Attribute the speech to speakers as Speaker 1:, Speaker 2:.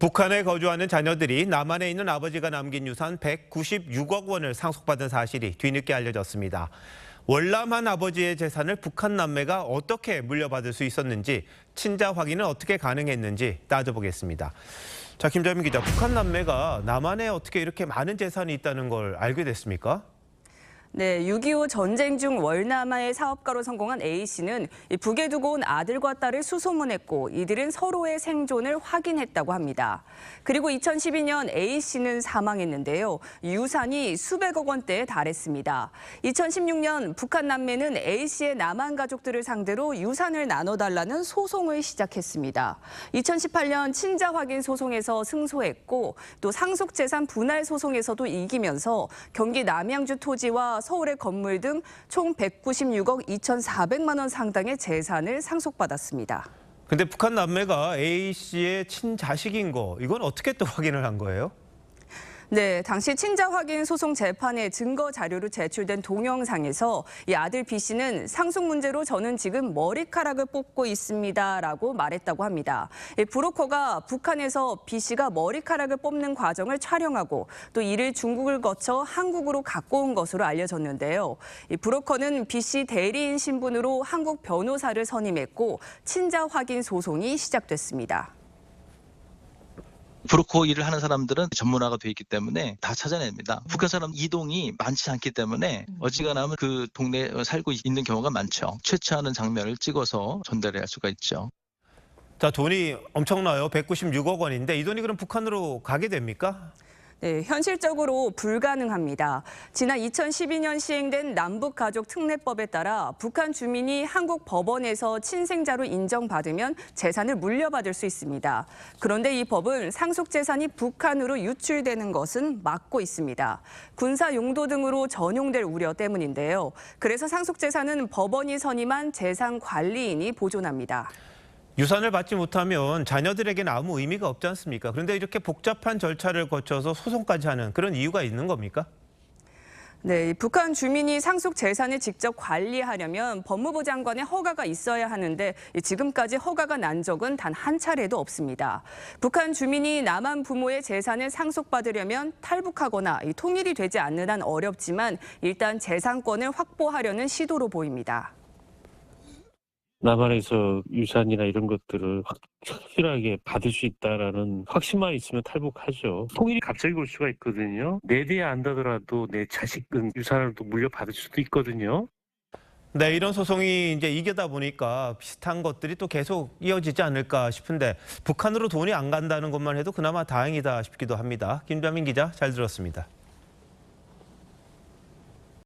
Speaker 1: 북한에 거주하는 자녀들이 남한에 있는 아버지가 남긴 유산 196억 원을 상속받은 사실이 뒤늦게 알려졌습니다. 월남한 아버지의 재산을 북한 남매가 어떻게 물려받을 수 있었는지, 친자 확인은 어떻게 가능했는지 따져보겠습니다. 자, 김자민 기자, 북한 남매가 남한에 어떻게 이렇게 많은 재산이 있다는 걸 알게 됐습니까?
Speaker 2: 네, 6.25 전쟁 중 월남하의 사업가로 성공한 A씨는 북에 두고 온 아들과 딸을 수소문했고 이들은 서로의 생존을 확인했다고 합니다. 그리고 2012년 A씨는 사망했는데요. 유산이 수백억 원대에 달했습니다. 2016년 북한 남매는 A씨의 남한 가족들을 상대로 유산을 나눠달라는 소송을 시작했습니다. 2018년 친자 확인 소송에서 승소했고 또 상속재산 분할 소송에서도 이기면서 경기 남양주 토지와 서울의 건물 등 총 196억 2,400만 원 상당의 재산을 상속받았습니다.
Speaker 1: 근데 북한 남매가 A씨의 친자식인 거, 이건 어떻게 또 확인을 한 거예요?
Speaker 2: 네, 당시 친자 확인 소송 재판에 증거 자료로 제출된 동영상에서 이 아들 B씨는 상속 문제로 저는 지금 머리카락을 뽑고 있습니다라고 말했다고 합니다. 브로커가 북한에서 B씨가 머리카락을 뽑는 과정을 촬영하고 또 이를 중국을 거쳐 한국으로 갖고 온 것으로 알려졌는데요. 이 브로커는 B씨 대리인 신분으로 한국 변호사를 선임했고 친자 확인 소송이 시작됐습니다.
Speaker 3: 브로커 일을 하는 사람들은 전문화가 돼 있기 때문에 다 찾아냅니다. 북한 사람 이동이 많지 않기 때문에 어지간하면 그 동네에 살고 있는 경우가 많죠. 최초하는 장면을 찍어서 전달할 수가 있죠.
Speaker 1: 자, 돈이 엄청나요. 196억 원인데 이 돈이 그럼 북한으로 가게 됩니까?
Speaker 2: 네, 현실적으로 불가능합니다. 지난 2012년 시행된 남북가족특례법에 따라 북한 주민이 한국 법원에서 친생자로 인정받으면 재산을 물려받을 수 있습니다. 그런데 이 법은 상속재산이 북한으로 유출되는 것은 막고 있습니다. 군사 용도 등으로 전용될 우려 때문인데요. 그래서 상속재산은 법원이 선임한 재산관리인이 보존합니다.
Speaker 1: 유산을 받지 못하면 자녀들에게는 아무 의미가 없지 않습니까? 그런데 이렇게 복잡한 절차를 거쳐서 소송까지 하는 그런 이유가 있는 겁니까?
Speaker 2: 네, 북한 주민이 상속 재산을 직접 관리하려면 법무부 장관의 허가가 있어야 하는데 지금까지 허가가 난 적은 단 한 차례도 없습니다. 북한 주민이 남한 부모의 재산을 상속받으려면 탈북하거나 통일이 되지 않는 한 어렵지만 일단 재산권을 확보하려는 시도로 보입니다.
Speaker 4: 남한에서 유산이나 이런 것들을 확실하게 받을 수 있다라는 확신만 있으면 탈북하죠. 통일이 갑자기 올 수가 있거든요. 내 대에 안다더라도 내 자식은 유산을 또 물려받을 수도 있거든요.
Speaker 1: 네, 이런 소송이 이제 이겨다 보니까 비슷한 것들이 또 계속 이어지지 않을까 싶은데 북한으로 돈이 안 간다는 것만 해도 그나마 다행이다 싶기도 합니다. 김자민 기자, 잘 들었습니다.